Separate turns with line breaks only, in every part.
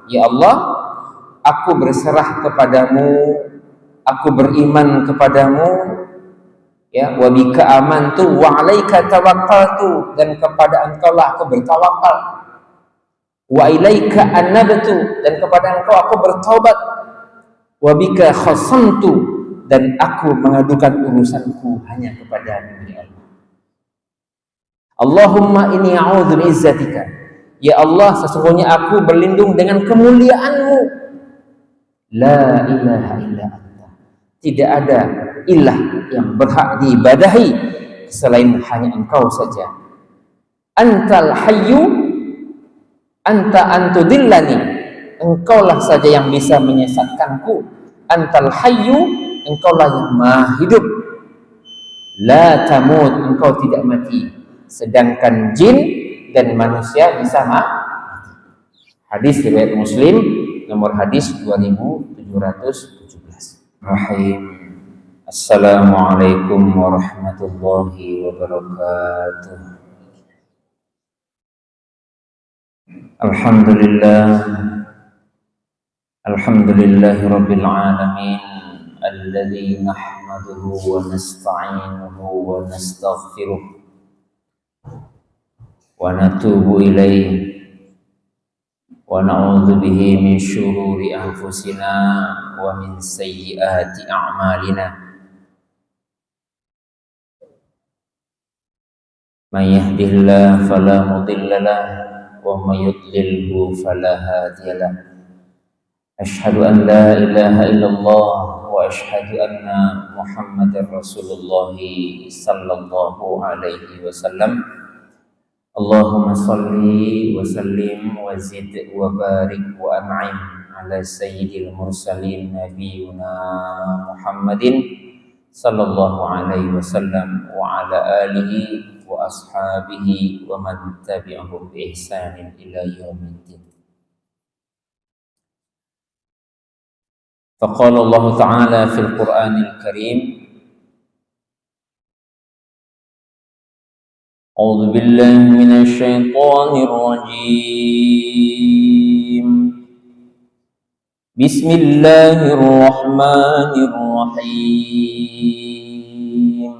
Ya Allah, aku berserah kepadamu, aku beriman kepadamu, ya, wa bika amantu wa 'alaika tawakkaltu, dan kepada Engkau lah aku bertawakal, wa ilaika anabtu, dan kepada Engkau aku bertobat, wa bika khasamtu, dan aku mengadukan urusanku hanya kepadamu ya Allah. Allahumma inni a'udzu bi'izzatika, ya Allah, sesungguhnya aku berlindung dengan kemuliaan-Mu. La ilaha illa anta, tidak ada ilah yang berhak diibadahi selain hanya Engkau saja. Antal hayyu anta antudillani, Engkaulah saja yang bisa menyesatkanku. Antal hayyu, Engkaulah yang maha hidup. La tamut, Engkau tidak mati, sedangkan jin dan manusia bisa mati. Hadis riwayat Muslim, nomor hadis 2717. Rahim. Assalamualaikum warahmatullahi wabarakatuh. Alhamdulillahi rabbil alamin, alladzi nahmaduhu wa nasta'inuhu wa nastaghfiruh wa natubu ilaihi wa na'udzu bihi min syururi anfusina wa min sayyiati a'malina. May yahdihillahu fala mudilla lahu wa may yudlilhu fala hadiya lahu. Asyhadu an la ilaha illallah wa asyhadu anna Muhammadar Rasulullah sallallahu alaihi wasallam. Allahumma salli wa sallim wa zid wa barik wa an'im ala sayyidil mursalin nabiyuna Muhammadin sallallahu alaihi wasallam wa ala alihi wa ashabihi wa man tabi'ahum bi ihsanin ila yaumiddin. Faqala Allah Ta'ala fil Qur'anil Karim, A'udzu billahi minasy syaithanir rajim. Bismillahirrahmanirrahim.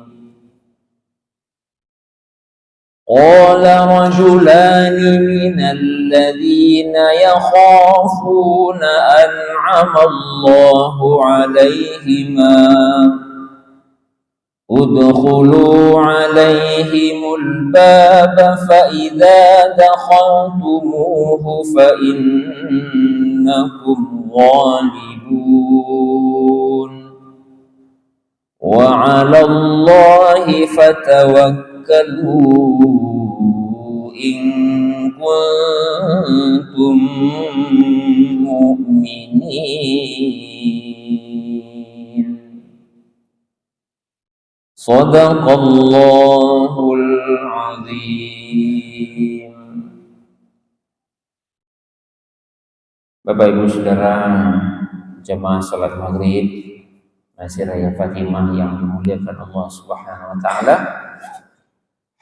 Qala rajulani minal ladzina yakhafuna an'ama Allahu 'alaihima udkhulu 'alaihimul baba fa idza dakhaltumuhu fa innakum ghalibun wa 'alallahi fatawakkalu in kuntum mu'minin. Shadaqallahul azim. Bapak Ibu Saudara jemaah salat maghrib Masjid Raya Fatimah yang dimuliakan Allah Subhanahu wa taala.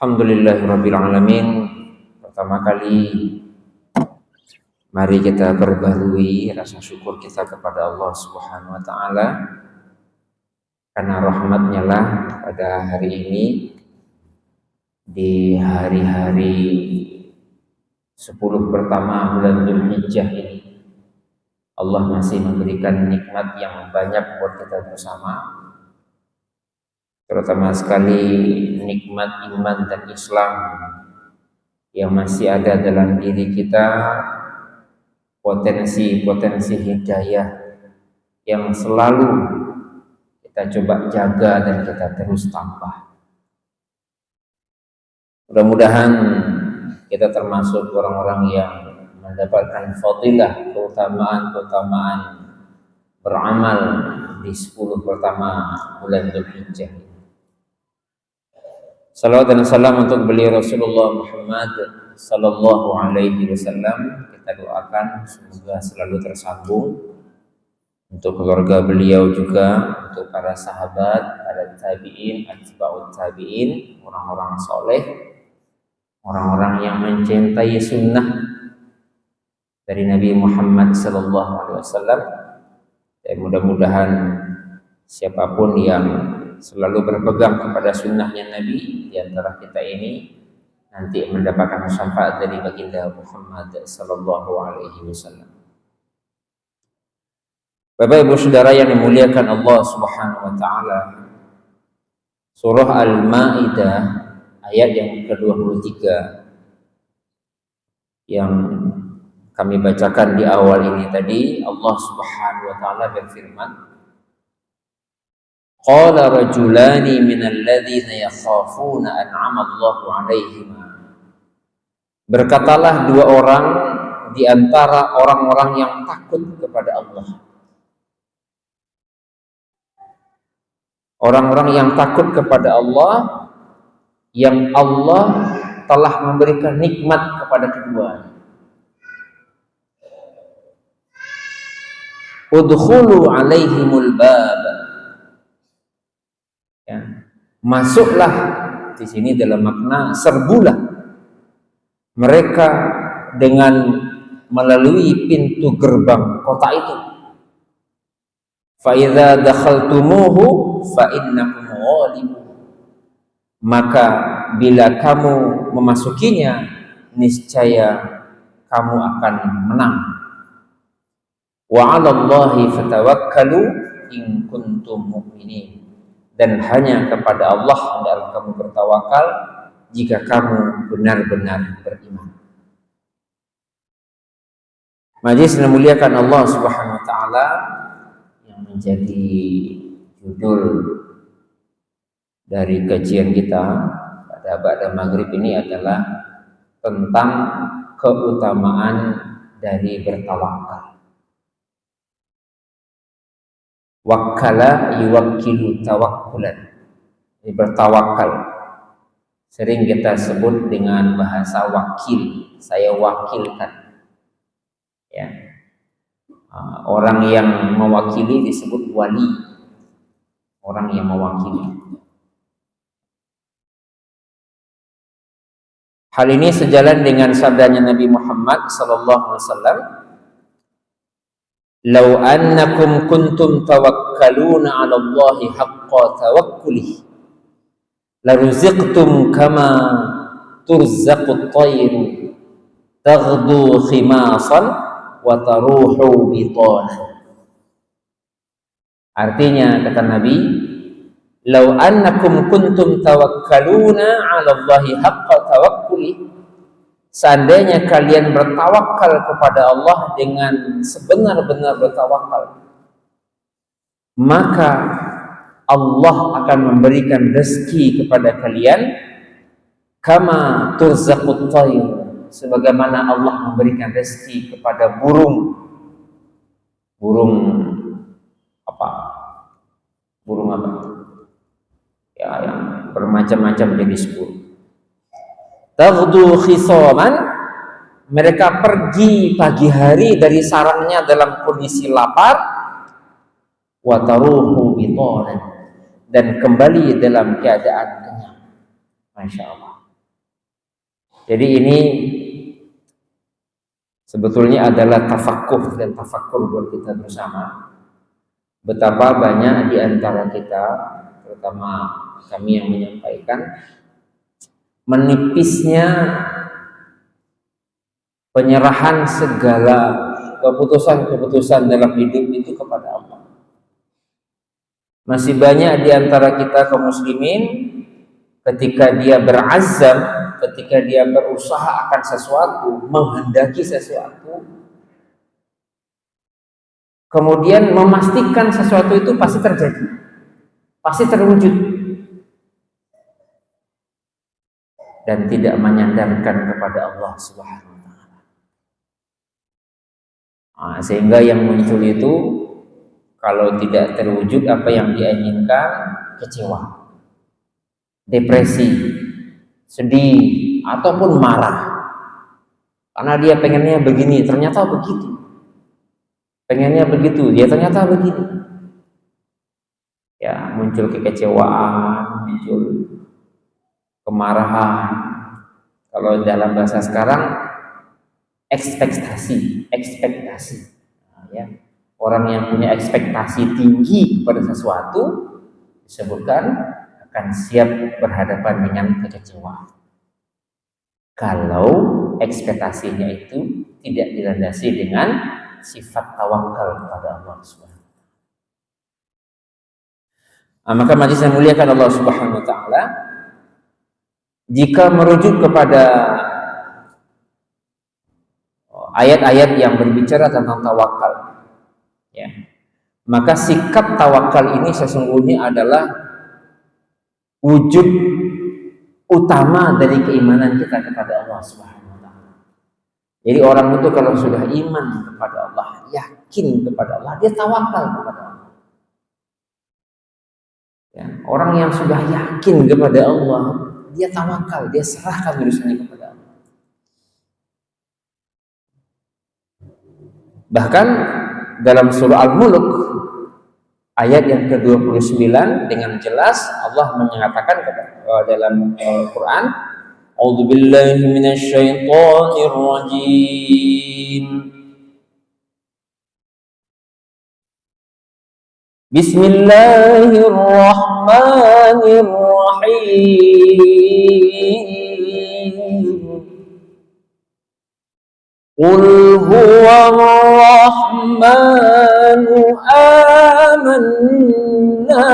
Alhamdulillahirabbil alamin. Pertama kali mari kita perbarui rasa syukur kita kepada Allah Subhanahu wa taala, karena rahmatnya lah pada hari ini, di hari-hari 10 pertama bulan Dzulhijjah ini, Allah masih memberikan nikmat yang banyak buat kita bersama, terutama sekali nikmat iman dan Islam yang masih ada dalam diri kita, potensi-potensi hidayah yang selalu kita coba jaga dan kita terus tambah. Mudah-mudahan kita termasuk orang-orang yang mendapatkan fadilah, keutamaan beramal di 10 pertama bulan Dzulhijjah. Salawat dan salam untuk beliau Rasulullah Muhammad sallallahu alaihi wasallam. Kita doakan semoga selalu tersambung untuk keluarga beliau, juga untuk para sahabat, para tabi'in, atba'ut tabi'in, orang-orang soleh, orang-orang yang mencintai sunnah, dari Nabi Muhammad SAW. Dan mudah-mudahan siapapun yang selalu berpegang kepada sunnahnya Nabi di antara kita ini nanti mendapatkan syafaat dari baginda Muhammad SAW. Bapak Ibu Saudara yang dimuliakan Allah Subhanahu wa taala, surah Al-Maidah ayat yang ke-23 yang kami bacakan di awal ini tadi, Allah Subhanahu wa taala berfirman, qala rajulani minal ladzina yakhafuna an'ama Allahu 'alaihim. Berkatalah dua orang di antara orang-orang yang takut kepada Allah. Orang-orang yang takut kepada Allah, yang Allah telah memberikan nikmat kepada keduanya. Udkhulu alaihimul bab. Ya. Masuklah di sini dalam makna serbulah mereka dengan melalui pintu gerbang kota itu. Fa idza dakhaltumuhu fa innakum ghalibun. Maka bila kamu memasukinya, niscaya kamu akan menang. Wa 'alallahi fatawakkalu in kuntum mu'minin. Dan hanya kepada Allah hendaklah kamu bertawakal jika kamu benar-benar beriman. Majelis yang memuliakan Allah Subhanahu wa taala, yang menjadi judul dari kajian kita pada ba'da maghrib ini adalah tentang keutamaan dari bertawakal. Wakkala yuwakkilu tawakkulan. Ini bertawakal sering kita sebut dengan bahasa wakil, saya wakilkan. Ya. Orang yang mewakili disebut wali. Orang yang mewakili. Hal ini sejalan dengan sabdanya Nabi Muhammad SAW. Lau annakum kuntum tawakkaluna 'ala Allahi haqqa tawakkulih laruziqtum kama turzaqut tayru taghdu khimasan wa taruhu bitanan. Artinya kata Nabi, lau annakum kuntum tawakkaluna 'ala Allahi haqqa tawakkulih, seandainya kalian bertawakal kepada Allah dengan sebenar-benar bertawakal, maka Allah akan memberikan rezeki kepada kalian kama turzaqut tayr, sebagaimana Allah memberikan rezeki kepada burung apa? Burung apa? Ya, yang bermacam-macam jenis burung. Taghdu khisaman, mereka pergi pagi hari dari sarangnya dalam kondisi lapar, wa taruhu bitanan, dan kembali dalam keadaan kenyang. Masya Allah. Jadi ini sebetulnya adalah tafakkur dan tafakkur buat kita bersama. Betapa banyak di antara kita, terutama kami yang menyampaikan, menipisnya penyerahan segala keputusan-keputusan dalam hidup itu kepada Allah. Masih banyak di antara kita kaum muslimin, ketika dia berazam, ketika dia berusaha akan sesuatu, menghendaki sesuatu, kemudian memastikan sesuatu itu pasti terjadi, pasti terwujud, dan tidak menyandarkan kepada Allah Subhanahu wa taala. Sehingga yang muncul itu, kalau tidak terwujud apa yang dia inginkan, kecewa, depresi, sedih, ataupun marah. Karena dia pengennya begini, ternyata begitu. Pengennya begitu, dia ternyata begini. Ya, muncul kekecewaan, muncul kemarahan. Kalau dalam bahasa sekarang, ekspektasi. Nah, ya. Orang yang punya ekspektasi tinggi kepada sesuatu disebutkan akan siap berhadapan dengan kekecewaan. Kalau ekspektasinya itu tidak dilandasi dengan sifat tawakal kepada Allah Subhanahu wa taala. Maka majelis yang muliakan Allah Subhanahu wa taala, jika merujuk kepada ayat-ayat yang berbicara tentang tawakal, ya, maka sikap tawakal ini sesungguhnya adalah wujud utama dari keimanan kita kepada Allah Subhanahu wa taala. Jadi orang itu kalau sudah iman kepada Allah, yakin kepada Allah, dia tawakal kepada Allah. Ya, orang yang sudah yakin kepada Allah, dia tawakal, dia serahkan urusannya kepada Allah. Bahkan dalam surah Al-Mulk ayat yang ke-29 dengan jelas Allah menyatakan dalam Al-Quran, A'udzubillahi minasyaitonirrajim. Bismillahirrahmanirrahim. Qul huwar-rahmanu amanna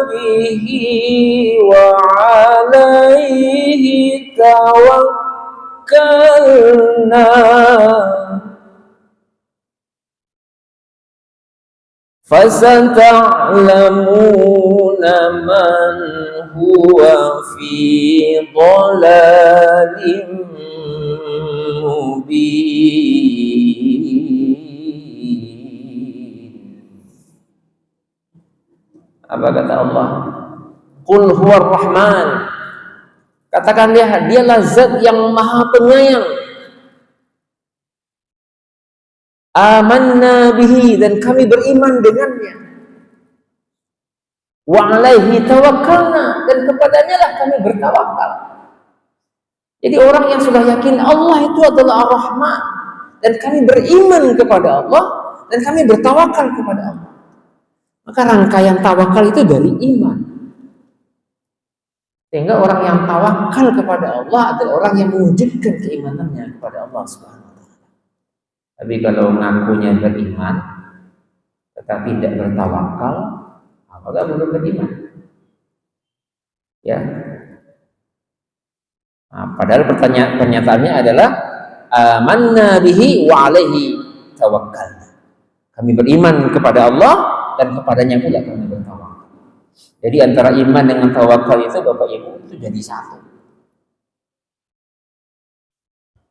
bihi wa 'alaihi tawakkalna fasata'lamuna man huwa fi dhalalim Apa kata Allah? Qul huwar rahman. Katakan dialah zat yang maha penyayang. Amanna bihi, dan kami beriman dengannya. Wa alaihi tawakkalna, dan kepadanya lah kami bertawakal. Jadi orang yang sudah yakin Allah itu adalah Ar-Rahman, dan kami beriman kepada Allah, dan kami bertawakal kepada Allah. Maka rangkaian tawakal itu dari iman. Sehingga orang yang tawakal kepada Allah adalah orang yang mewujudkan keimanannya kepada Allah Subhanahu wa taala. Tapi kalau ngakunya beriman tetapi tidak bertawakal, apakah belum beriman? Ya. Nah, padahal pernyataannya adalah amanna bihi wa alaihi tawakkalna. Kami beriman kepada Allah dan kepadanya pula kami bertawakal. Jadi antara iman dengan tawakal itu Bapak Ibu itu jadi satu.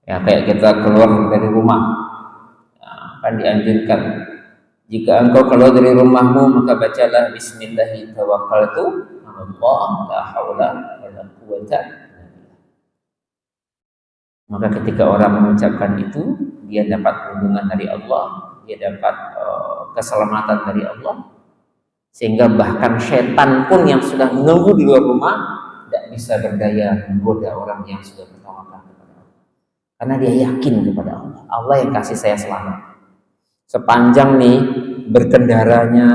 Ya, kayak kita keluar dari rumah, ya, kan dianjurkan jika engkau keluar dari rumahmu maka bacalah bismillahi tawakkaltu 'alallah la haula wala quwwata. Maka ketika orang mengucapkan itu, dia dapat perlindungan dari Allah, dia dapat keselamatan dari Allah, sehingga bahkan setan pun yang sudah menunggu di luar rumah tidak bisa berdaya menggoda orang yang sudah bertawakal kepada Allah, karena dia yakin kepada Allah. Allah yang kasih saya selamat. Sepanjang nih berkendaranya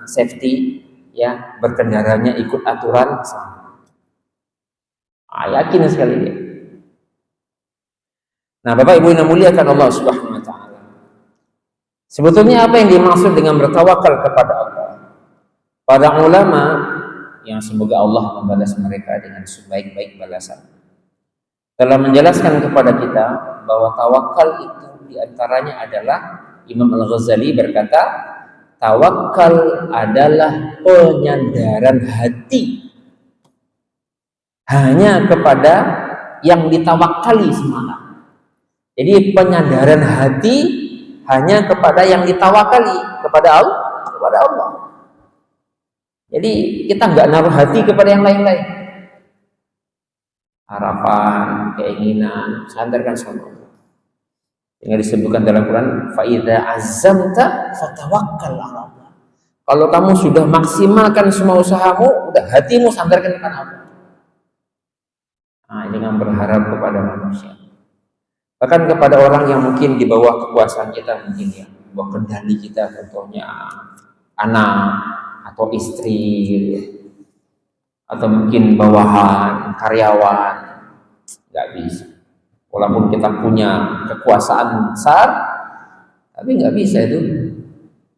safety, ya, berkendaranya ikut aturan, selamat. Yakin sekali dia. Nah, Bapak Ibu yang muliakan Allah Subhanahu wa taala. Sebetulnya apa yang dimaksud dengan bertawakal kepada Allah? Para ulama yang semoga Allah membalas mereka dengan sebaik-baik balasan telah menjelaskan kepada kita bahwa tawakal itu diantaranya adalah Imam Al-Ghazali berkata, tawakal adalah penyandaran hati hanya kepada yang ditawakali semata. Jadi penyandaran hati hanya kepada yang ditawakali, kepada Allah. Jadi kita nggak naruh hati kepada yang lain-lain. Harapan, keinginan, sandarkan sama Allah. Yang disebutkan dalam Quran, fa idza azamta fatawakkal 'ala Allah. Kalau kamu sudah maksimalkan semua usahamu, udah hatimu sandarkan kepada Allah. Nah, jangan berharap kepada manusia. Bahkan kepada orang yang mungkin di bawah kekuasaan kita, mungkin ya, bawah kendali kita, contohnya anak atau istri, atau mungkin bawahan, karyawan, nggak bisa. Walaupun kita punya kekuasaan besar, tapi nggak bisa itu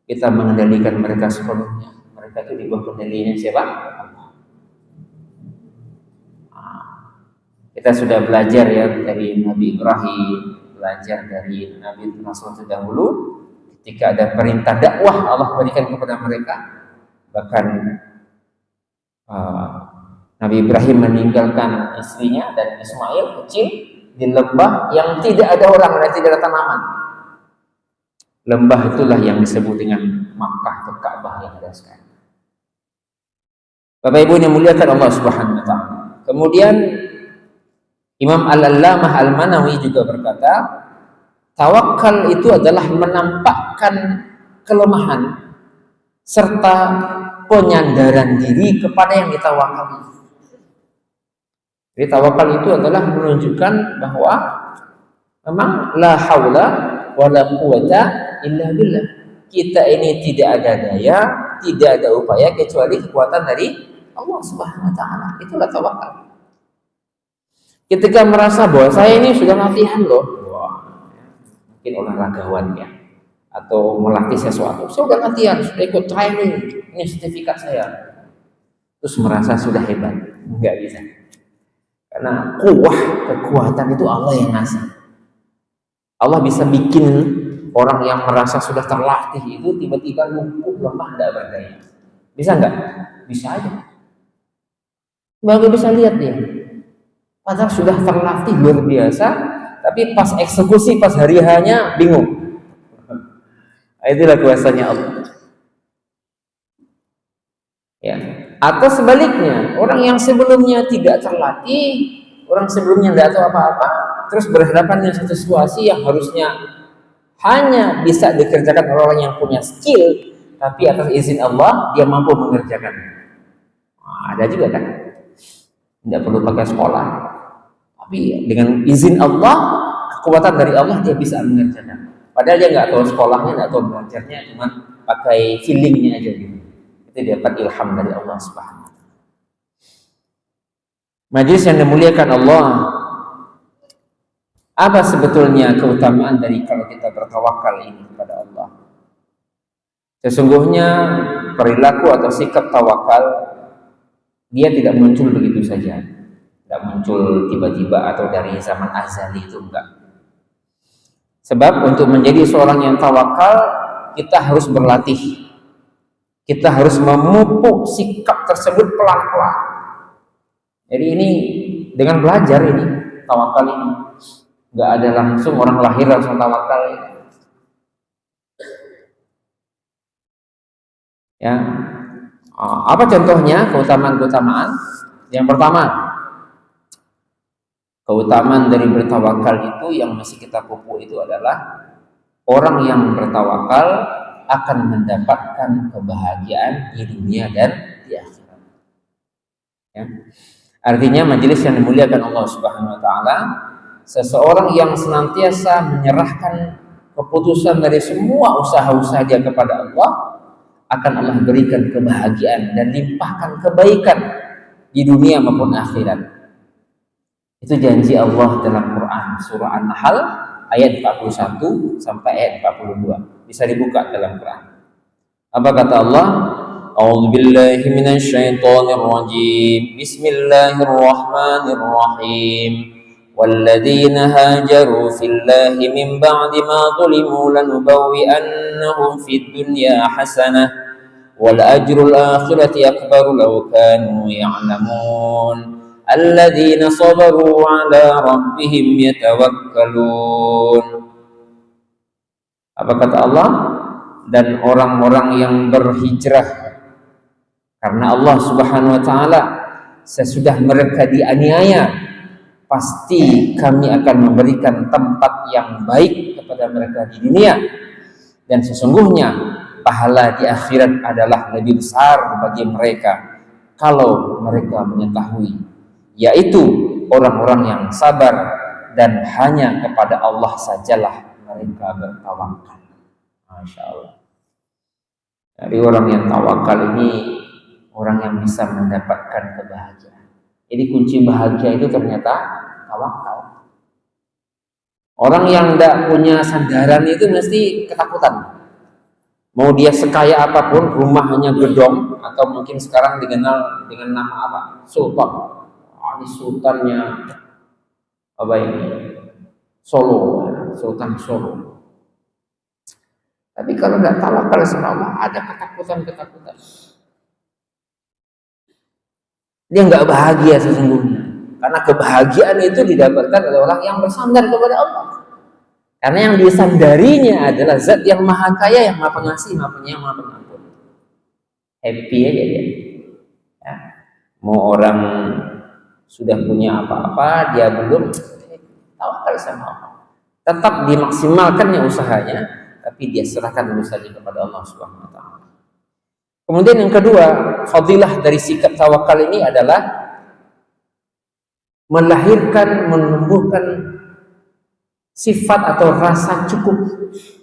kita mengendalikan mereka sepenuhnya. Mereka itu di bawah kendalinya siapa? Kita sudah belajar ya dari Nabi Ibrahim, belajar dari Nabi Rasul terdahulu, ketika ada perintah dakwah Allah berikan kepada mereka. Bahkan Nabi Ibrahim meninggalkan istrinya dan Ismail kecil di lembah yang tidak ada orang dan tidak ada tanaman. Lembah itulah yang disebut dengan Makkah atau Ka'bah yang ada sekarang. Bapak Ibu yang muliakan Allah Subhanahu wa taala. Kemudian Imam Al-Allamah Al-Manawi juga berkata, tawakal itu adalah menampakkan kelemahan serta penyandaran diri kepada yang ditawakali. Jadi tawakal itu adalah menunjukkan bahwa memang la haula wala quwata illa billah. Kita ini tidak ada daya, tidak ada upaya kecuali kekuatan dari Allah Subhanahu wa taala. Itulah tawakal. Ketika merasa bahwa saya ini sudah latihan loh, mungkin olahragawan ya, atau melatih sesuatu, saya sudah latihan, sudah ikut training, ini sertifikat saya, terus merasa sudah hebat, nggak bisa, karena kekuatan itu Allah yang ngasih. Allah bisa bikin orang yang merasa sudah terlatih itu tiba-tiba lumpuh, lemah, tidak berdaya. Bisa nggak? Bisa aja. Baru bisa lihat dia. Padahal sudah terlatih luar biasa, tapi pas eksekusi, pas hari hanya bingung. Itulah kuasanya Allah. Ya. Atau sebaliknya, orang yang sebelumnya tidak terlatih, orang sebelumnya tidak tahu apa-apa, terus berhadapan dengan satu situasi yang harusnya hanya bisa dikerjakan oleh orang yang punya skill, tapi atas izin Allah dia mampu mengerjakan. Nah, ada juga kan? Tidak perlu pakai sekolah. Tapi dengan izin Allah, kekuatan dari Allah dia bisa mengerjakan. Padahal dia nggak tahu sekolahnya, nggak tahu belajarnya, cuma pakai feelingnya aja gitu. Itu dia dapat ilham dari Allah Subhanahu. Majelis yang dimuliakan Allah, apa sebetulnya keutamaan dari kalau kita bertawakal ini kepada Allah? Sesungguhnya perilaku atau sikap tawakal dia tidak muncul begitu saja. Tidak muncul tiba-tiba atau dari zaman azali, itu enggak. Sebab untuk menjadi seorang yang tawakal, kita harus berlatih. Kita harus memupuk sikap tersebut pelan-pelan. Jadi ini dengan belajar ini, tawakal ini. Enggak ada langsung orang lahir langsung tawakal ini. Ya. Apa contohnya keutamaan-keutamaan? Yang pertama, keutamaan dari bertawakal itu yang mesti kita pupuk itu adalah orang yang bertawakal akan mendapatkan kebahagiaan di dunia dan di akhirat. Ya. Artinya majelis yang dimuliakan Allah Subhanahu wa taala, seseorang yang senantiasa menyerahkan keputusan dari semua usaha-usaha dia kepada Allah, akan Allah berikan kebahagiaan dan limpahkan kebaikan di dunia maupun akhirat. Itu janji Allah dalam Quran surah An-Nahl ayat 41 sampai ayat 42. Bisa dibuka dalam Quran. Apa kata Allah? A'udzubillahi minasyaitonir rajim. Bismillahirrahmanirrahim. والذين هاجروا في الله من بعد ما ظلموا لنبوئنهم في الدنيا حسنة والأجر الآخرة أكبر لو كانوا يعلمون الذين صبروا على ربهم يتوكلون. Apa kata Allah? Dan orang-orang yang berhijrah karena Allah Subhanahu wa taala, sesudah mereka dianiaya, pasti kami akan memberikan tempat yang baik kepada mereka di dunia, dan sesungguhnya pahala di akhirat adalah lebih besar bagi mereka kalau mereka mengetahui, yaitu orang-orang yang sabar dan hanya kepada Allah sajalah mereka bertawakal. Masya Allah. Dari orang yang tawakal ini orang yang bisa mendapatkan kebahagiaan. Jadi kunci bahagia itu ternyata tawakal. Orang yang tidak punya sandaran itu mesti ketakutan. Mau dia sekaya apapun, rumah hanya gedong, atau mungkin sekarang dikenal dengan nama apa? Sultan. Ini sultannya apa ini? Solo, Sultan Solo. Tapi kalau tidak tawakal sama Allah, ada ketakutan-ketakutan. Dia nggak bahagia sesungguhnya. Karena kebahagiaan itu didapatkan oleh orang yang bersandar kepada Allah. Karena yang disandarinya adalah zat yang maha kaya, yang maha pengasih, maha penyayang, maha pengampun. Happy aja dia. Ya. Mau orang sudah punya apa-apa, dia belum tawakal sama Allah. Tetap dimaksimalkannya usahanya, tapi dia serahkan urusannya kepada Allah Subhanahu wa taala. Kemudian yang kedua, fadilah dari sikap tawakal ini adalah melahirkan, menumbuhkan sifat atau rasa cukup,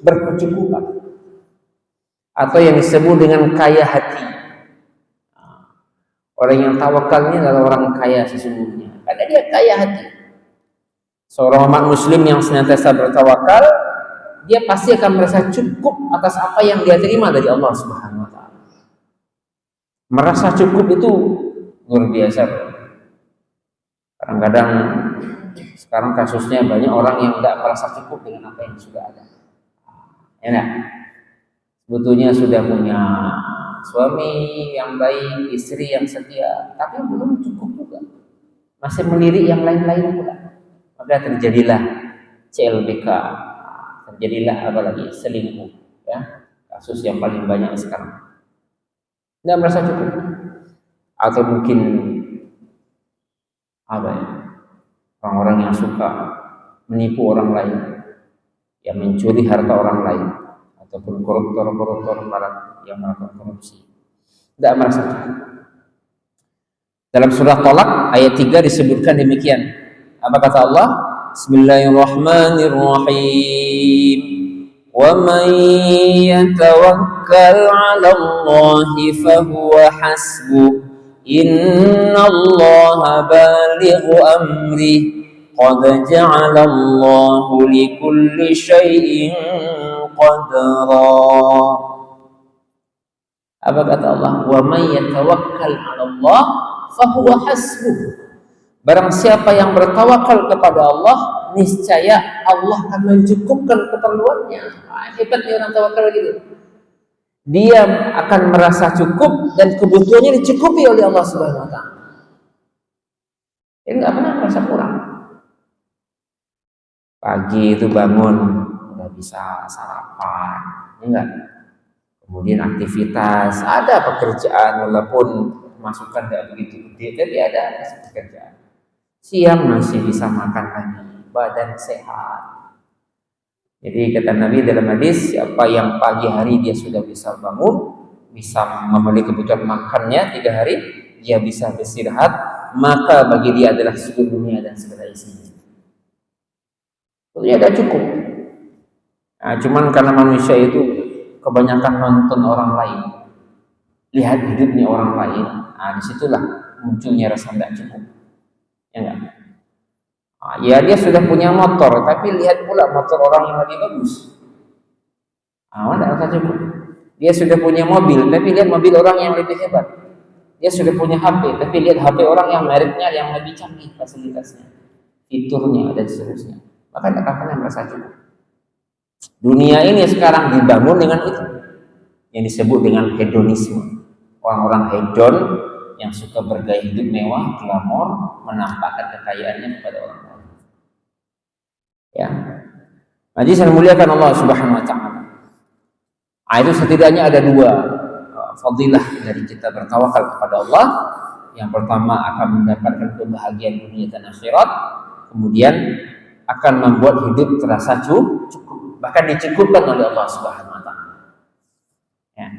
berkecukupan, atau yang disebut dengan kaya hati. Orang yang tawakal ini adalah orang kaya sesungguhnya, karena dia kaya hati. Seorang umat muslim yang senantiasa bertawakal, dia pasti akan merasa cukup atas apa yang dia terima dari Allah Subhanahu wa taala. Merasa cukup itu luar biasa. Kadang-kadang sekarang kasusnya banyak orang yang tidak merasa cukup dengan apa yang sudah ada. Enak. Sebetulnya sudah punya suami yang baik, istri yang setia, tapi belum cukup juga. Masih melirik yang lain-lain pula. Maka terjadilah CLBK, terjadilah apalagi selingkuh, ya. Kasus yang paling banyak sekarang. Tidak merasa cukup. Atau mungkin apa ya? Orang-orang yang suka menipu orang lain, yang mencuri harta orang lain, ataupun koruptor-koruptor yang melakukan korupsi, tidak merasa cukup. Dalam surah Tolak ayat 3 disebutkan demikian. Apa kata Allah? Bismillahirrahmanirrahim. Wa man yatawakkal 'ala Allahi fahuwa hasbuh. Innallaha balighu amri. Qad ja'ala Allahu likulli syai'in qadra. Apa kata Allah? Wa man yatawakkal 'ala Allah fahuwa hasbuh. Barang siapa yang bertawakal kepada Allah, niscaya Allah akan mencukupkan keperluannya. Hebatnya orang tawakal gitu. Dia akan merasa cukup dan kebutuhannya dicukupi oleh Allah Subhanahu wa taala. Jadi nggak pernah merasa kurang. Pagi itu bangun udah bisa sarapan, enggak. Kemudian aktivitas, ada pekerjaan walaupun masukan tidak begitu gede, tapi ada pekerjaan. Siang masih bisa makan lagi, badan sehat. Jadi kata Nabi dalam hadis, siapa yang pagi hari dia sudah bisa bangun, bisa memenuhi kebutuhan makannya 3 hari, dia bisa beristirahat, maka bagi dia adalah seluruh dunia dan segala isinya. Jadi ada cukup. Nah, cuman karena manusia itu kebanyakan nonton orang lain, lihat hidupnya orang lain, nah disitulah munculnya rasa tidak cukup. Ya enggak? Nah, ya dia sudah punya motor, tapi lihat pula motor orang yang lebih bagus. Ah, tidak rasa cukup. Dia sudah punya mobil, tapi lihat mobil orang yang lebih hebat. Dia sudah punya HP, tapi lihat HP orang yang mereknya yang lebih canggih fasilitasnya, fiturnya dan seterusnya. Maka tidak akan pernah merasa cukup. Dunia ini sekarang dibangun dengan itu, yang disebut dengan hedonisme. Orang-orang hedon yang suka bergaya hidup mewah, glamor, menampakkan kekayaannya kepada orang lain. Ya, majlis yang dimuliakan Allah Subhanahu wa taala. Itu setidaknya ada 2 fadilah dari kita bertawakal kepada Allah. Yang pertama akan mendapatkan kebahagiaan dunia dan akhirat, kemudian akan membuat hidup terasa cukup, bahkan dicukupkan oleh Allah Subhanahu wa taala. Ya.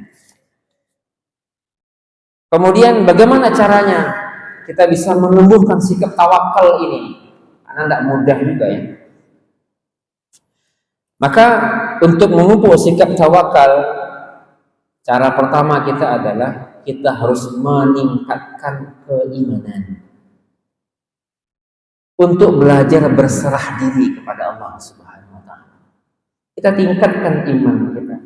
Kemudian bagaimana caranya kita bisa menumbuhkan sikap tawakal ini? karena tidak mudah juga ya. Maka untuk memupuk sikap tawakal, cara pertama kita adalah kita harus meningkatkan keimanan. Untuk belajar berserah diri kepada Allah Subhanahu wa taala. Kita tingkatkan iman kita.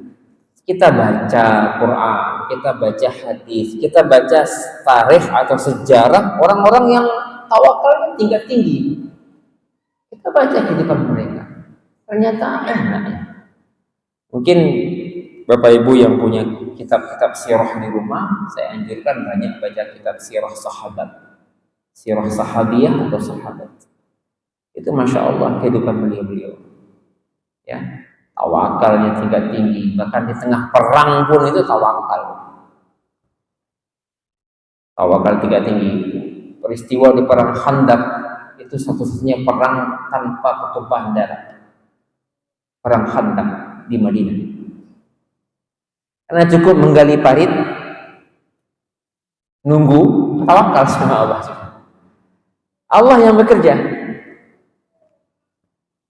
Kita baca Quran, kita baca hadis, kita baca tarikh atau sejarah orang-orang yang tawakal tingkat tinggi. Kita baca kehidupan mereka. Ternyata enak ya. Mungkin Bapak Ibu yang punya kitab-kitab sirah di rumah, saya anjurkan banyak baca kitab sirah sahabat, sirah sahabiyah atau sahabat. Itu masya Allah kehidupan beliau-beliau. Ya, tawakalnya tingkat tinggi, bahkan di tengah perang pun itu tawakal. Tawakal tingkat tinggi. Peristiwa di perang Khandaq itu satu-satunya perang tanpa ketumpahan darah. Perang Khandaq di Madinah. Karena cukup menggali parit, nunggu, tawakal sama Allah. Allah yang bekerja.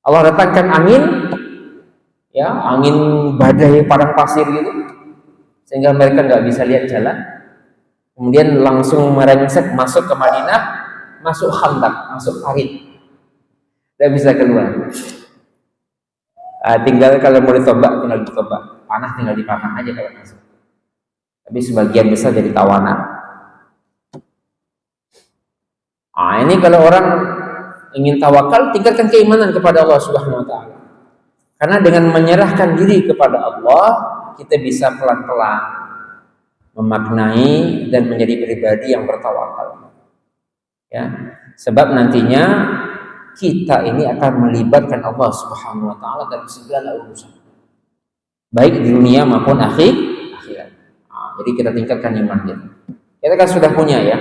Allah datangkan angin, ya angin badai padang pasir gitu, sehingga mereka nggak bisa lihat jalan. Kemudian langsung merengsek masuk ke Madinah, masuk Khandaq, masuk parit, nggak bisa keluar. Tinggal kalau mau ditobak, tinggal ditobak. Panah tinggal dipanah aja kalau masuk. Tapi sebagian besar jadi tawanan. Ini kalau orang ingin tawakal, tingkatkan keimanan kepada Allah Subhanahu wa taala. Karena dengan menyerahkan diri kepada Allah, kita bisa pelan-pelan memaknai dan menjadi pribadi yang bertawakal. Ya, sebab nantinya kita ini akan melibatkan Allah Subhanahu wa taala dalam segala urusan. Baik di dunia maupun akhirat. Jadi kita tingkatkan iman kita. Kita kan sudah punya ya.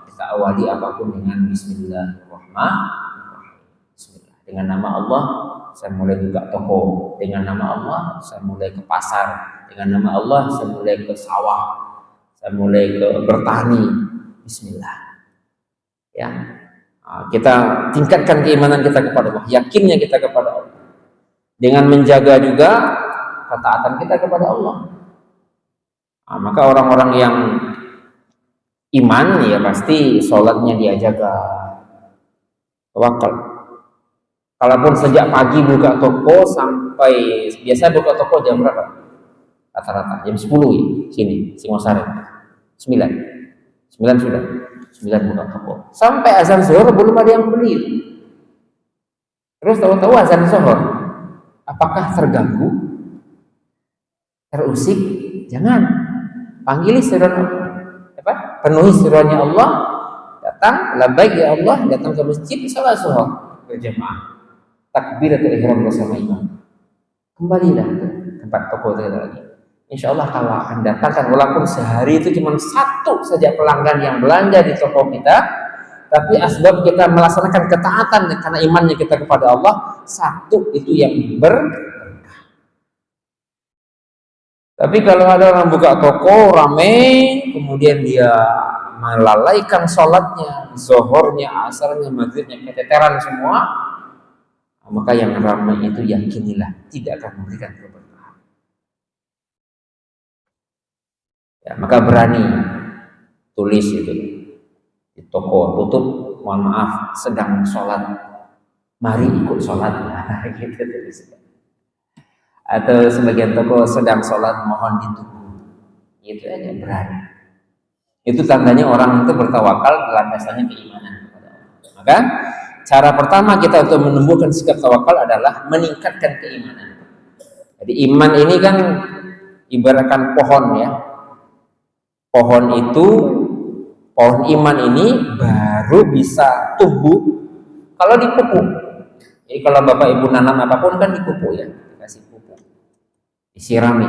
Kita awali apapun dengan Bismillahirrahmanirrahim. Bismillah. Dengan nama Allah saya mulai buka toko. Dengan nama Allah saya mulai ke pasar. Dengan nama Allah saya mulai ke sawah. Saya mulai ke bertani. Bismillah. Ya. Kita tingkatkan keimanan kita kepada Allah, yakinnya kita kepada Allah. Dengan menjaga juga ketaatan kita kepada Allah. Maka orang-orang yang iman ya pasti sholatnya dia jaga, tawakal. Kalaupun sejak pagi buka toko sampai biasa buka toko jam berapa? Rata-rata jam 10 ya, sini Singosari 9 sudah 9 buka toko sampai azan zuhur belum ada yang beli. Terus tahu-tahu azan zuhur, apakah terganggu, terusik? Jangan, panggil seruan apa? Penuhi seruannya Allah, datang labbaik ya Allah, datang ke masjid salat zuhur berjamaah, takbiratul ihram bersama imam, kembalilah ke tempat toko itu lagi. Insya Allah kalau akan datangkan, walaupun sehari itu cuma satu saja pelanggan yang belanja di toko kita, tapi asbab kita melaksanakan ketaatan karena imannya kita kepada Allah, satu itu yang berkah. Tapi kalau ada orang buka toko rame, kemudian dia melalaikan sholatnya, zuhurnya, asarnya, maghribnya, keteteran semua, maka yang ramai itu yakinilah tidak akan memberikan keberkahan. Ya, maka berani tulis itu di toko, tutup, mohon maaf sedang sholat, mari ikut sholat, gitu tulis. Atau sebagian toko sedang sholat, mohon ditunggu, itu aja, berani. Itu tandanya orang itu bertawakal, landasannya keimanan kepada Allah. Maka cara pertama kita untuk menumbuhkan sikap tawakal adalah meningkatkan keimanan. Jadi iman ini kan ibaratkan pohon ya. Pohon iman ini baru bisa tumbuh kalau dipupuk. Jadi kalau Bapak Ibu nanam apapun kan dipupuk ya, dikasih pupuk, disirami,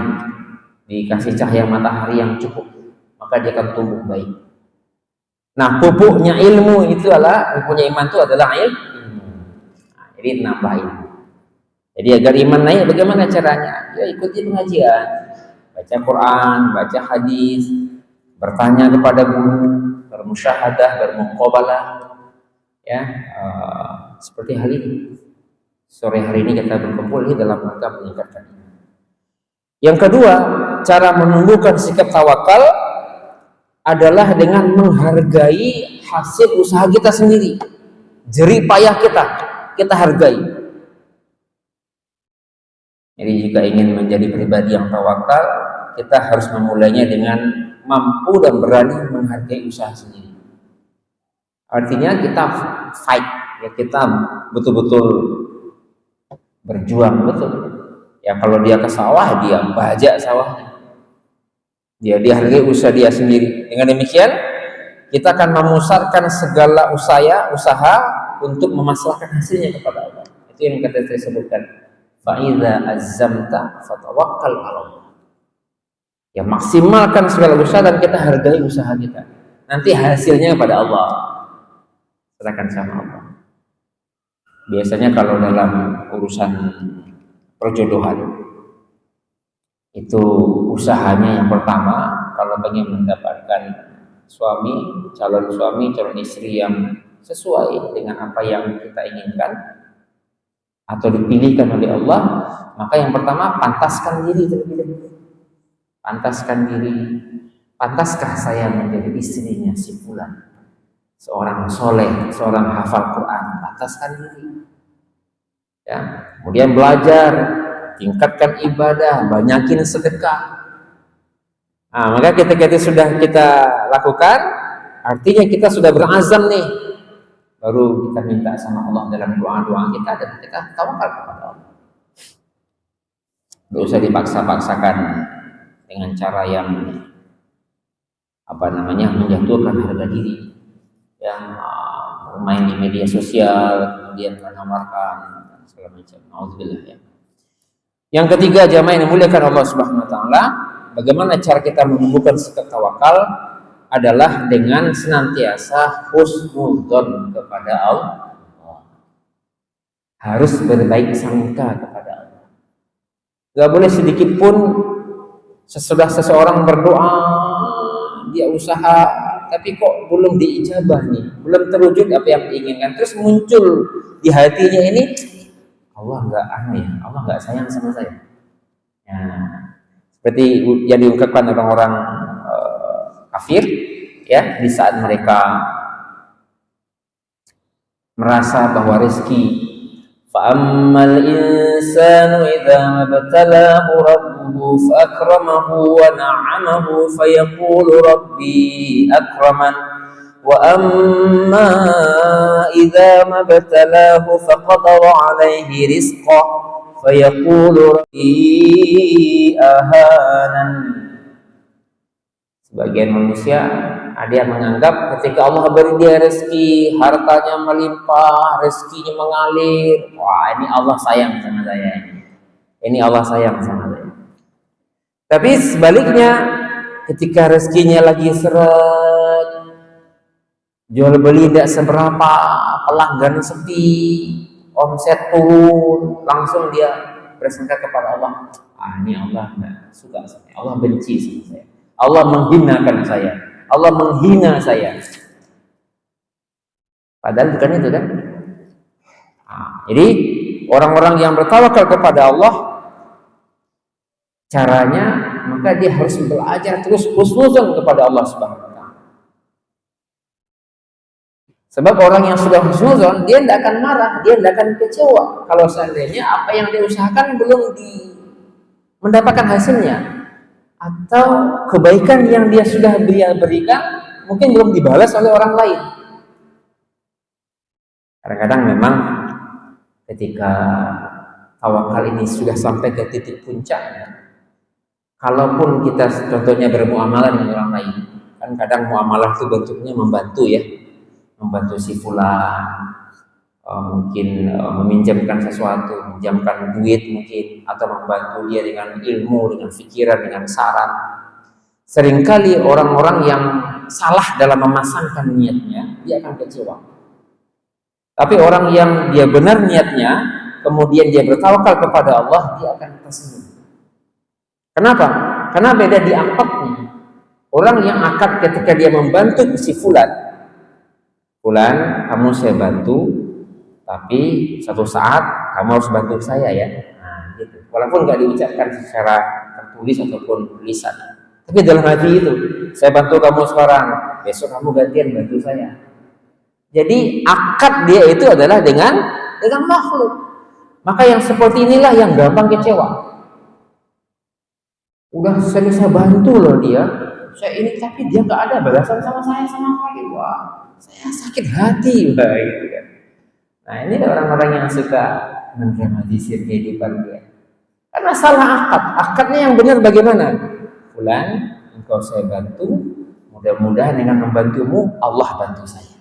dikasih cahaya matahari yang cukup, maka dia akan tumbuh baik. Nah, pupuknya ilmu itu adalah, pupuknya iman itu adalah ilmu. Jadi nambah ilmu. Jadi agar iman naik, bagaimana caranya? Ya ikuti pengajian, baca Quran, baca hadis, bertanya kepada guru, bermusyahadah, bermuqabalah, ya, Seperti hari ini. Sore hari ini kita berkumpul ini dalam rangka meningkatkan iman. Yang kedua, cara menumbuhkan sikap tawakal adalah dengan menghargai hasil usaha kita sendiri. Jerih payah kita hargai. Jadi jika ingin menjadi pribadi yang tawakal, kita harus memulainya dengan mampu dan berani menghargai usaha sendiri. Artinya kita fight, ya kita betul-betul berjuang betul. Ya kalau dia ke sawah, dia bajak sawahnya. Dia hargai usaha dia sendiri. Dengan demikian, kita akan memusatkan segala usaha untuk memaslahkan hasilnya kepada Allah. Itu yang kata saya sebutkan. Fa'idza azzamta fatawakkal 'ala Allah. Ya maksimalkan segala usaha dan kita hargai usaha kita. Nanti hasilnya kepada Allah. Serahkan sama Allah. Biasanya kalau dalam urusan perjodohan itu usahanya yang pertama kalau ingin mendapatkan calon suami, calon istri yang sesuai dengan apa yang kita inginkan atau dipilihkan oleh Allah, maka yang pertama pantaskan diri terlebih dahulu. Pantaskan diri. Pantaskah saya menjadi istrinya si fulan? Seorang soleh, seorang hafal Quran, pantaskan diri. Ya, kemudian belajar, tingkatkan ibadah, banyakin sedekah. Nah, maka ketika itu sudah kita lakukan, artinya kita sudah berazam nih. Baru kita minta sama Allah dalam doa-doa kita dan kita tawakal kepada Allah. Tidak usah dipaksa-paksakan dengan cara yang menjatuhkan harga diri, yang bermain di media sosial, kemudian menawarkan segala macam. Auzubillah ya. Yang ketiga, jamaah yang dimuliakan Allah Subhanahu wa taala, bagaimana cara kita menumbuhkan sikap tawakal adalah dengan senantiasa husnudzon kepada Allah. Harus berbaik sangka kepada Allah. Gak boleh sedikit pun sesudah seseorang berdoa, dia usaha, tapi kok belum diijabah nih, belum terwujud apa yang diinginkan, terus muncul di hatinya ini, Allah Allah nggak sayang sama saya. Ya, seperti yang diungkapkan orang-orang kafir, ya, di saat mereka merasa bahwa rezeki fa'ammal insanu idza mabtalahu rabbuhu fa'akramahu wa na'amahu fayaqulu rabbi akraman wa amma idza mabtalahu faqadara 'alaihi rizqahu fayaqulu rabbi ahanan. Sebagian manusia ada yang menganggap ketika Allah beri dia rezeki, hartanya melimpah, rezekinya mengalir, wah ini Allah sayang sama saya. Ini Allah sayang sama saya. Tapi sebaliknya, ketika rezekinya lagi seret, jual beli tidak seberapa, pelanggan sepi, omset turun, langsung dia bersangka kepada Allah, ini Allah nggak suka sama saya, Allah benci sama saya. Allah menghinakan saya, Allah menghina saya. Padahal bukan itu kan? Jadi orang-orang yang bertawakal kepada Allah, caranya maka dia harus belajar terus husnuzon kepada Allah Subhanahu wa taala. Sebab orang yang sudah husnuzon, dia tidak akan marah, dia tidak akan kecewa kalau seandainya apa yang dia usahakan belum mendapatkan hasilnya. Atau kebaikan yang dia sudah berikan mungkin belum dibalas oleh orang lain. Kadang-kadang memang ketika tawakal ini sudah sampai ke titik puncaknya, kalaupun kita contohnya bermuamalah dengan orang lain, kan kadang muamalah itu bentuknya membantu ya, membantu si fulan, mungkin meminjamkan sesuatu, meminjamkan duit mungkin, atau membantu dia dengan ilmu, dengan pikiran, dengan saran. Seringkali orang-orang yang salah dalam memasangkan niatnya, dia akan kecewa. Tapi orang yang dia benar niatnya, kemudian dia bertawakal kepada Allah, dia akan tersenyum. Kenapa? Karena beda di akadnya. Orang yang akad ketika dia membantu si fulan, kamu saya bantu, tapi suatu saat kamu harus bantu saya ya. Nah, gitu. Walaupun nggak diucapkan secara tertulis ataupun tulisan, tapi dalam hati itu, saya bantu kamu sekarang, besok kamu gantian bantu saya. Jadi akad dia itu adalah dengan makhluk. Maka yang seperti inilah yang gampang kecewa. Udah sering saya bantu loh dia, saya ini, tapi dia nggak ada balasan sama saya sama sekali. Wah, saya sakit hati, wah, gitu kan. Nah, ini orang-orang yang suka mendramatisir kehidupan dia. Karena salah akad. Akadnya yang benar bagaimana? Fulan, engkau saya bantu, mudah-mudahan dengan membantumu Allah bantu saya.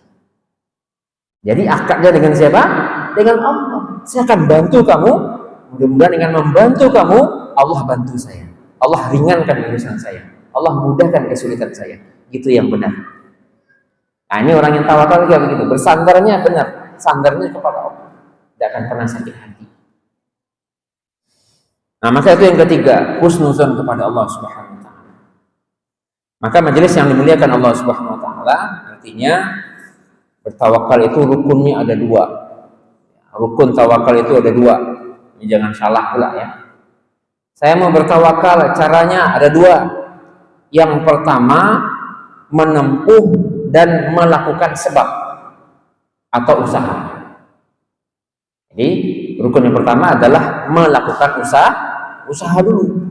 Jadi akadnya dengan siapa? Dengan Allah. Saya akan bantu kamu, mudah-mudahan dengan membantu kamu Allah bantu saya. Allah ringankan urusan saya, Allah mudahkan kesulitan saya. Gitu yang benar. Nah, ini orang yang tawakal juga begitu, bersandarnya benar, sandarnya kepada Allah, tidak akan pernah sakit hati. Nah, maka itu yang ketiga, husnuzon kepada Allah Subhanahu wa taala. Maka majelis yang dimuliakan Allah Subhanahu wa taala, artinya bertawakal itu rukunnya ada dua. Rukun tawakal itu ada dua. Ini jangan salah pula ya. Saya mau bertawakal, caranya ada dua. Yang pertama, menempuh dan melakukan sebab atau usaha. Jadi rukun yang pertama adalah melakukan usaha dulu.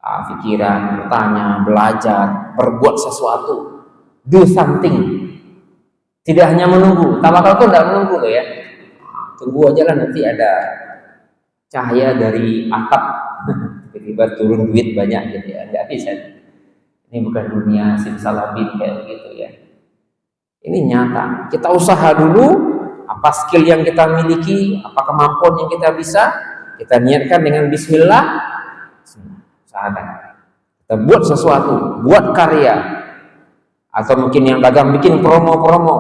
Pikiran, bertanya, belajar, berbuat sesuatu, do something. Tidak hanya menunggu. Tawakal itu tidak menunggu loh ya. Tunggu aja lah, nanti ada cahaya dari atap tiba-tiba turun duit banyak gitu ya, nggak bisa. Ini bukan dunia simsalabim kayak begitu ya. Ini nyata. Kita usaha dulu, apa skill yang kita miliki, apa kemampuan yang kita bisa, kita niatkan dengan bismillah, usahakan. Kita buat sesuatu, buat karya, atau mungkin yang dagang bikin promo-promo,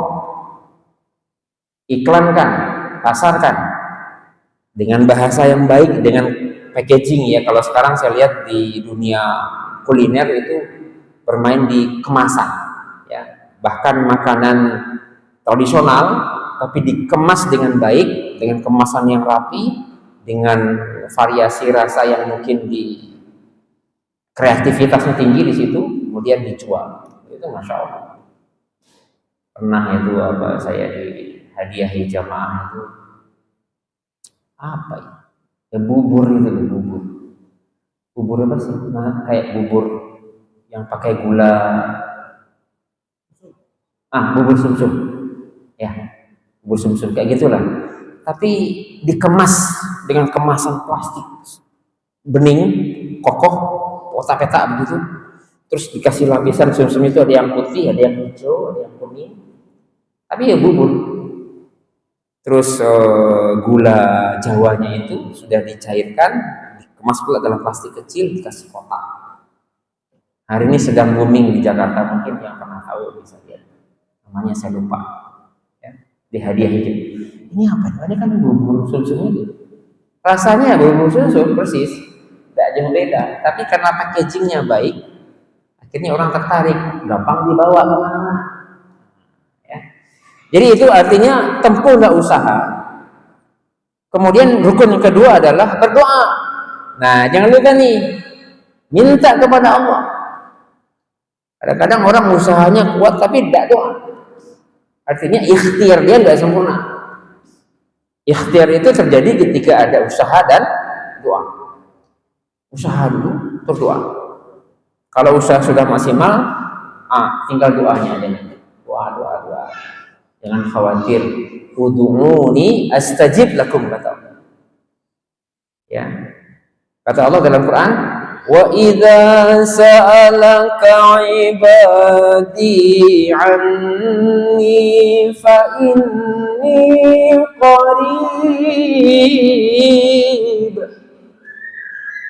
iklankan, pasarkan dengan bahasa yang baik, dengan packaging ya. Kalau sekarang saya lihat di dunia kuliner itu bermain di kemasan ya, bahkan makanan tradisional tapi dikemas dengan baik, dengan kemasan yang rapi, dengan variasi rasa yang mungkin di kreativitasnya tinggi di situ, kemudian dijual. Itu masya Allah. Pernah itu saya dihadiahi jamaah itu apa ya, bubur itu, bubur apa sih? Nah, kayak bubur yang pakai gula, bubur sumsum ya, bubur sumsum kayak gitulah, tapi dikemas dengan kemasan plastik bening, kokoh, kotak-kotak begitu, terus dikasih lapisan sumsum itu, ada yang putih, ada yang hijau, ada yang kuning, tapi ya bubur. Terus gula jawanya itu sudah dicairkan, dikemas pula dalam plastik kecil, dikasih kotak. Hari ini sedang booming di Jakarta, mungkin yang pernah tahu bisa lihat. Namanya saya lupa. Ya, dihadiah itu. Ini apa? Ini kan bubur sumsum itu. Rasanya bubur sumsum persis, tidak jauh beda. Tapi karena packagingnya baik, akhirnya orang tertarik, gampang dibawa kemana-mana. Jadi itu artinya tempuhlah usaha. Kemudian rukun yang kedua adalah berdoa. Nah, jangan lupa nih, minta kepada Allah. Kadang-kadang orang usahanya kuat tapi tidak doa. Artinya ikhtiar dia nggak sempurna. Ikhtiar itu terjadi ketika ada usaha dan doa. Usaha dulu, terus doa. Kalau usaha sudah maksimal, tinggal doanya aja nanti. Doa. Jangan khawatir. Ud'uni astajib lakum, kata Allah. Ya. Kata Allah dalam Quran, wa idza sa'alaka 'ibadi 'anni fa inni qarib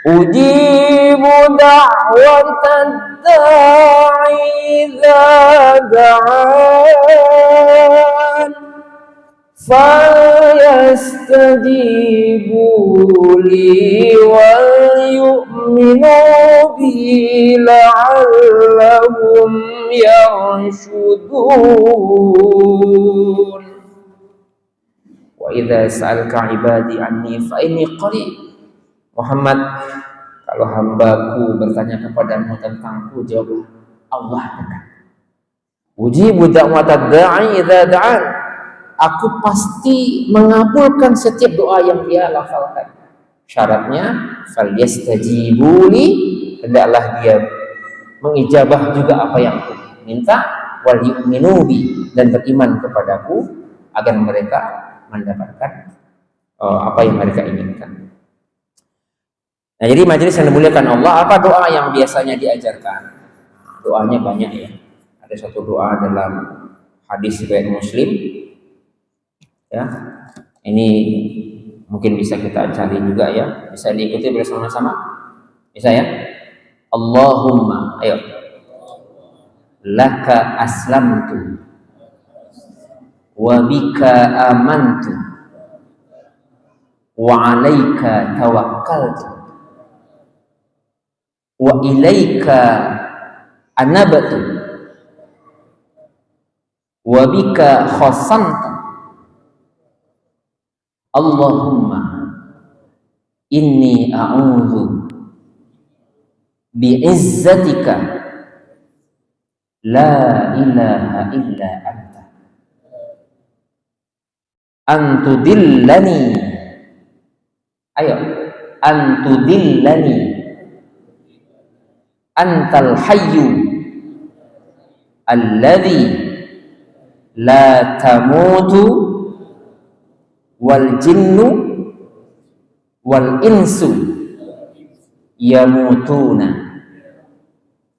ujibu da'watad da'i idza da'an fayastajibu li wal yu'minu bi la'allahum yarshudun. Wa idza sa'alka 'ibadi anni fa inni qarib. Muhammad, kalau hambaku bertanya kepadamu tentangku, jawab Allah dekat. Ujibu da'watad da'i idza da'an. Aku pasti mengabulkan setiap doa yang dia lafalkan. Syaratnya falyastajibuli, hendaklah dia mengijabah juga apa yang aku minta, wal yu'minu bi, dan beriman kepadaku agar mereka mendapatkan apa yang mereka inginkan. Nah, jadi majelis yang dimuliakan Allah, apa doa yang biasanya diajarkan? Doanya banyak ya. Ada satu doa dalam hadis riwayat Muslim. Ya, ini mungkin bisa kita cari juga ya, bisa diikuti bersama-sama. Bisa ya? Allahumma, ayo. Laka aslamtu wa bika amantu wa alaika tawakkaltu wa ilaika anabtu wa bika khasamtu. Allahumma inni a'udzu bi'izzatika la ilaha illa anta antudillani, ayo, antudillani antal hayyu alladhi la tamutu wal jinnu wal insu yamutuna.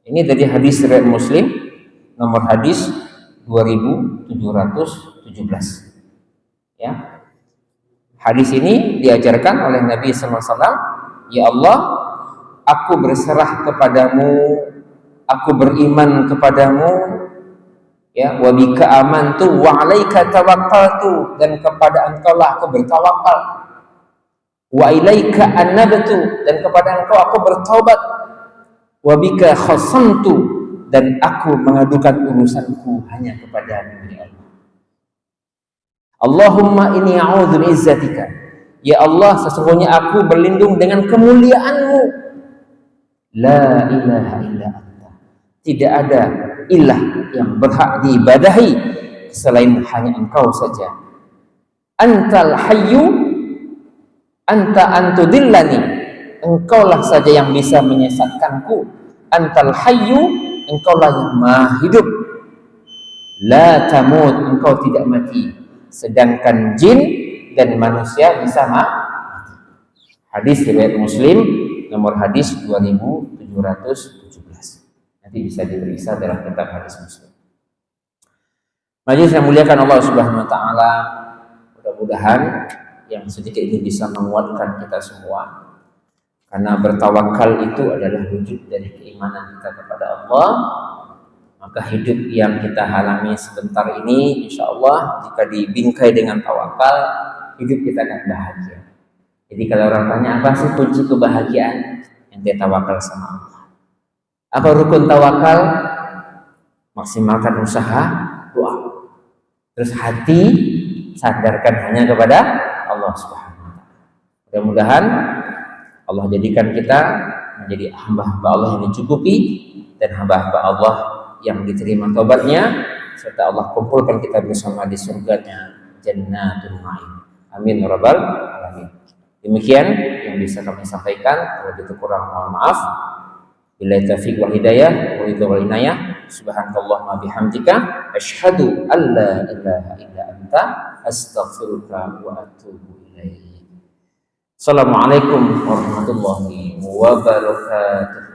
Ini dari hadis riwayat Muslim, nomor hadis 2717. Ya. Hadis ini diajarkan oleh Nabi sallallahu alaihi wasallam, ya Allah, aku berserah kepadamu, aku beriman kepadamu, ya, wa bika amantu wa alaika tawakkaltu, dan kepada Engkau lah aku bertawakal, wa ilaika anabtu, dan kepada Engkau aku bertaubat, wa bika khasamtu, dan aku mengadukan urusanku hanya kepadamu ya Allah. Allahumma inni a'udzu bi'izzatika, ya Allah, sesungguhnya aku berlindung dengan kemuliaan-Mu. La ilaha illa anta, tidak ada ilah yang berhak diibadahi selain hanya Engkau saja. Antal hayyu anta antudillani, Engkaulah saja yang bisa menyesatkanku. Antal hayyu, Engkaulah yang maha hidup. La tamut, Engkau tidak mati, sedangkan jin dan manusia bisa mati. Hadis riwayat Muslim, nomor hadis 2717. Nanti bisa diperiksa dalam kitab hadis Muslim. Majelis yang muliakan Allah Subhanahu wa taala, mudah-mudahan yang sedikit ini bisa menguatkan kita semua, karena bertawakal itu adalah wujud dari keimanan kita kepada Allah. Maka hidup yang kita alami sebentar ini, insya Allah jika dibingkai dengan tawakal, hidup kita akan bahagia. Jadi kalau orang tanya apa sih kunci kebahagiaan, yang dia tawakal sama Allah. Apa rukun tawakal? Maksimalkan usaha, doa. Terus hati sadarkan hanya kepada Allah Subhanahu wa taala. Mudah-mudahan Allah jadikan kita menjadi hamba-hamba Allah yang dicukupi dan hamba-hamba Allah yang diterima taubatnya, serta Allah kumpulkan kita bersama di surganya Jannatul Ma'in. Amin ya rabbal alamin. Demikian yang bisa kami sampaikan, kalau itu kurang mohon maaf. Billahi taufiq wal hidayah wa ridha wal inayah. Subhanakallahumma bihamdika asyhadu an la ilaha illa anta astaghfiruka wa atubu ilaik. Assalamualaikum warahmatullahi wabarakatuh.